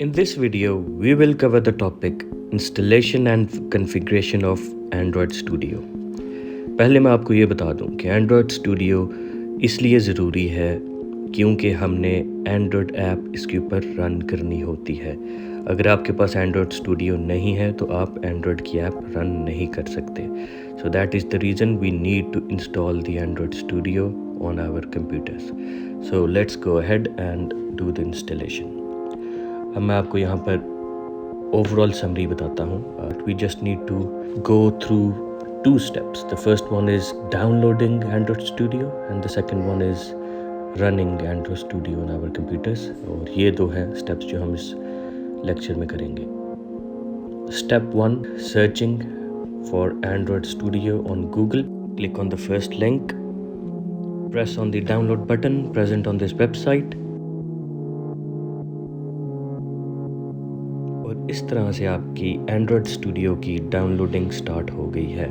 In this video, we will cover the topic installation and configuration of Android Studio. पहले मैं आपको ये बता दूं कि Android Studio इसलिए ज़रूरी है क्योंकि हमने Android ऐप इसके ऊपर रन करनी होती है। अगर आपके पास Android Studio नहीं है तो आप Android की ऐप रन नहीं कर सकते। So that is the reason we need to install the Android Studio on our computers. So let's go ahead and do the installation. अब मैं आपको यहाँ पर ओवरऑल समरी बताता हूँ. We just need to go through two steps. The first one is downloading Android Studio and the second one is running Android Studio on our computers. और ये दो हैं steps जो हम इस लेक्चर में करेंगे. Step 1, searching for Android Studio on Google. Click on the first link. Press on the download button present on this website. और इस तरह से आपकी Android Studio की डाउनलोडिंग स्टार्ट हो गई है.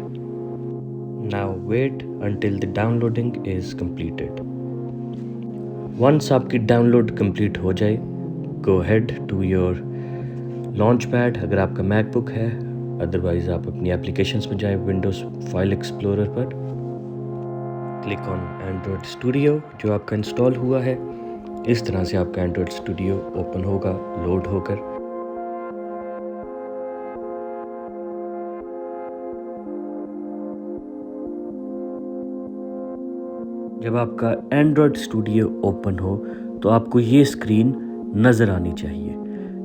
Now wait until the downloading is completed. Once आपकी डाउनलोड कंप्लीट हो जाए, go ahead to your launchpad अगर आपका मैकबुक है, अदरवाइज आप अपनी एप्लीकेशंस में जाएं विंडोज़ फाइल एक्सप्लोरर पर. क्लिक ऑन Android Studio जो आपका इंस्टॉल हुआ है. इस तरह से आपका Android Studio ओपन होगा लोड होकर. जब आपका Android Studio ओपन हो तो आपको ये स्क्रीन नज़र आनी चाहिए.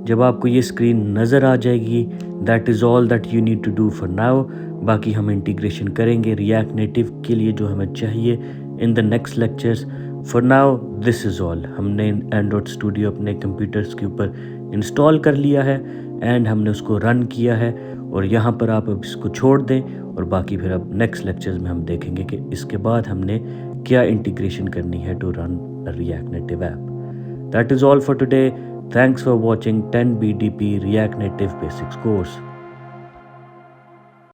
जब आपको ये स्क्रीन नज़र आ जाएगी, that is all that you need to do for now. बाकी हम इंटीग्रेशन करेंगे React नेटिव के लिए जो हमें चाहिए in the next lectures. For now this is all. हमने Android Studio अपने कंप्यूटर्स के ऊपर इंस्टॉल कर लिया है एंड हमने उसको रन किया है. और यहाँ पर आप अब इसको छोड़ दें और बाकी फिर अब नेक्स्ट लेक्चर्स में हम देखेंगे कि इसके बाद हमने क्या इंटीग्रेशन करनी है to run React Native app. That is all for today. Thanks for watching 10BDP React Native Basics course.